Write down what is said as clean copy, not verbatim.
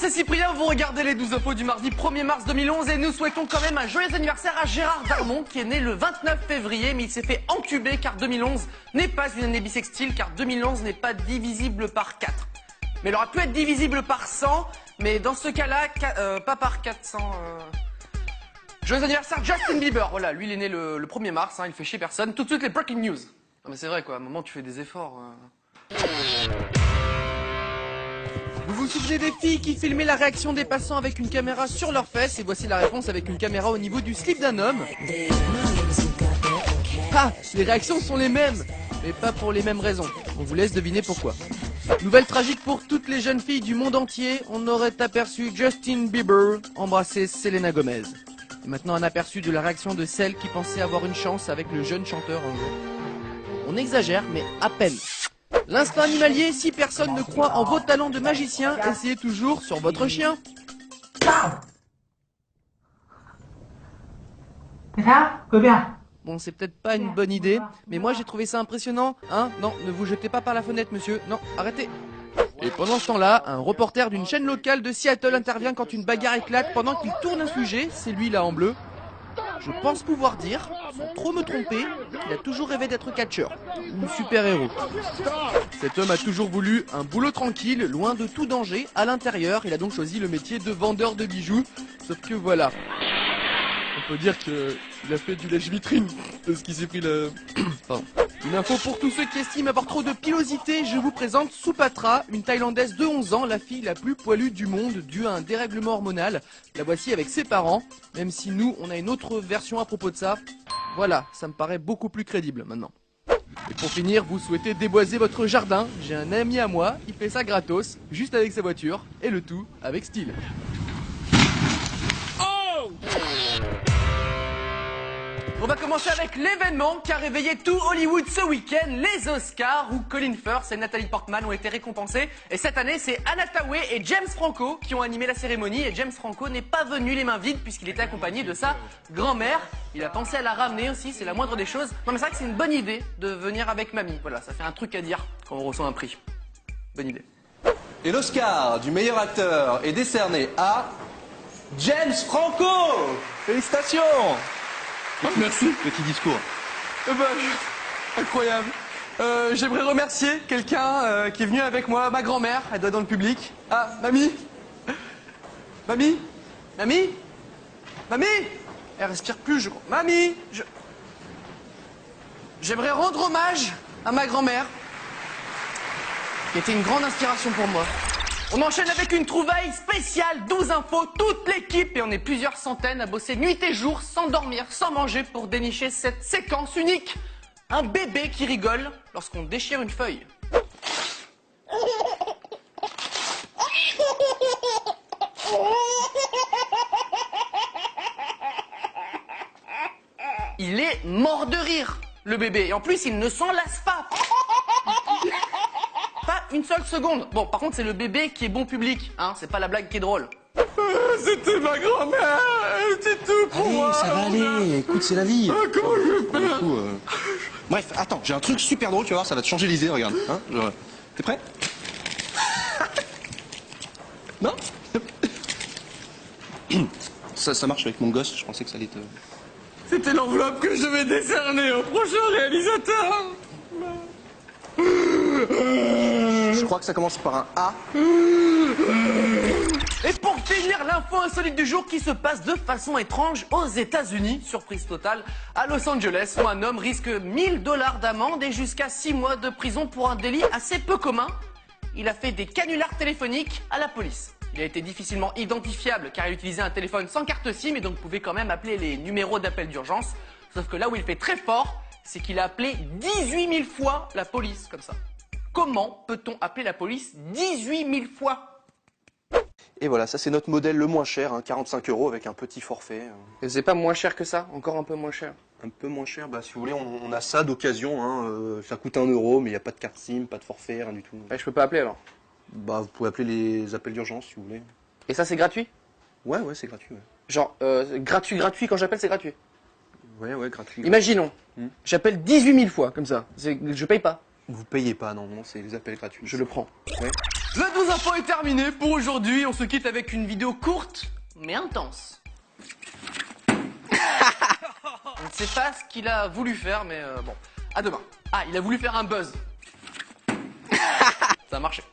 c'est Cyprien, vous regardez les 12 infos du mardi 1er mars 2011 et nous souhaitons quand même un joyeux anniversaire à Gérard Darmon qui est né le 29 février mais il s'est fait encuber car 2011 n'est pas une année bissextile car 2011 n'est pas divisible par 4. Mais elle aurait pu être divisible par 100, mais dans ce cas-là, pas par 400... Joyeux anniversaire Justin Bieber, voilà, lui il est né le 1er mars, hein, il fait chier personne. Tout de suite les breaking news. Non mais c'est vrai quoi, à un moment tu fais des efforts. Vous vous souvenez des filles qui filmaient la réaction des passants avec une caméra sur leurs fesses? Et voici la réponse avec une caméra au niveau du slip d'un homme. Ah, les réactions sont les mêmes, mais pas pour les mêmes raisons. On vous laisse deviner pourquoi. Nouvelle tragique pour toutes les jeunes filles du monde entier, on aurait aperçu Justin Bieber embrasser Selena Gomez. Et maintenant un aperçu de la réaction de celle qui pensait avoir une chance avec le jeune chanteur un jour. On exagère, mais à peine. L'instinct animalier, si personne ne croit en vos talents de magicien, essayez toujours sur votre chien. Bon, c'est peut-être pas une bonne idée, mais moi j'ai trouvé ça impressionnant. Hein? Non, ne vous jetez pas par la fenêtre, monsieur. Non, arrêtez. Et pendant ce temps-là, un reporter d'une chaîne locale de Seattle intervient quand une bagarre éclate pendant qu'il tourne un sujet, c'est lui là en bleu. Je pense pouvoir dire, sans trop me tromper, qu'il a toujours rêvé d'être catcheur ou super-héros. Cet homme a toujours voulu un boulot tranquille, loin de tout danger, à l'intérieur. Il a donc choisi le métier de vendeur de bijoux. Sauf que voilà, on peut dire qu'il a fait du lèche-vitrine, parce qu'il s'est pris le... Pardon. Une info pour tous ceux qui estiment avoir trop de pilosité, je vous présente Soupatra, une Thaïlandaise de 11 ans, la fille la plus poilue du monde, due à un dérèglement hormonal. La voici avec ses parents, même si nous, on a une autre version à propos de ça. Voilà, ça me paraît beaucoup plus crédible maintenant. Et pour finir, vous souhaitez déboiser votre jardin, j'ai un ami à moi, il fait ça gratos, juste avec sa voiture, et le tout avec style. On va commencer avec l'événement qui a réveillé tout Hollywood ce week-end, les Oscars, où Colin Firth et Natalie Portman ont été récompensés. Et cette année, c'est Anna Thaoué et James Franco qui ont animé la cérémonie. Et James Franco n'est pas venu les mains vides puisqu'il était accompagné de sa grand-mère. Il a pensé à la ramener aussi, c'est la moindre des choses. Non mais c'est vrai que c'est une bonne idée de venir avec mamie. Voilà, ça fait un truc à dire quand on reçoit un prix. Bonne idée. Et l'Oscar du meilleur acteur est décerné à James Franco. Félicitations. Merci. Petit discours. Incroyable. J'aimerais remercier quelqu'un qui est venu avec moi, ma grand-mère, elle doit être dans le public. Ah, mamie. Mamie. Mamie. Mamie. Elle respire plus, je crois. Mamie. J'aimerais rendre hommage à ma grand-mère, qui était une grande inspiration pour moi. On enchaîne avec une trouvaille spéciale, 12 infos, toute l'équipe, et on est plusieurs centaines à bosser nuit et jour, sans dormir, sans manger, pour dénicher cette séquence unique. Un bébé qui rigole lorsqu'on déchire une feuille. Il est mort de rire, le bébé, et en plus il ne s'en lasse pas. Pas une seule seconde. Bon, par contre, c'est le bébé qui est bon public, hein, c'est pas la blague qui est drôle. C'était ma grand-mère, c'est tout pour Allez, moi. ça va aller. Écoute, c'est la vie. Comment je vais faire? Bref, attends, j'ai un truc super drôle, tu vas voir, ça va te changer l'idée, regarde. Hein, t'es prêt? Non? Ça marche avec mon gosse, je pensais que ça allait te... C'était l'enveloppe que je devais décerner au prochain réalisateur. Je crois que ça commence par un A. Et pour finir, l'info insolite du jour qui se passe de façon étrange aux États-Unis, surprise totale, à Los Angeles, où un homme risque 1000 $ d'amende et jusqu'à 6 mois de prison pour un délit assez peu commun. Il a fait des canulars téléphoniques à la police. Il a été difficilement identifiable car il utilisait un téléphone sans carte SIM et donc pouvait quand même appeler les numéros d'appel d'urgence. Sauf que là où il fait très fort, c'est qu'il a appelé 18 000 fois la police comme ça. Comment peut-on appeler la police 18 000 fois? Et voilà, ça c'est notre modèle le moins cher, hein, 45 € avec un petit forfait. Et c'est pas moins cher que ça? Encore un peu moins cher? Un peu moins cher, bah si vous voulez, on a ça d'occasion, hein, ça coûte 1 €, mais il n'y a pas de carte SIM, pas de forfait, rien du tout. Je peux pas appeler alors? Bah vous pouvez appeler les appels d'urgence si vous voulez. Et ça c'est gratuit? Ouais, c'est gratuit, ouais. Genre, gratuit, quand j'appelle c'est gratuit? Ouais, gratuit. Imaginons, j'appelle 18 000 fois comme ça, je paye pas. Vous payez pas, non, c'est les appels gratuits. Je le prends. Ouais. Le 12 info est terminé pour aujourd'hui. On se quitte avec une vidéo courte, mais intense. On ne sait pas ce qu'il a voulu faire, mais bon, à demain. Ah, il a voulu faire un buzz. Ça a marché.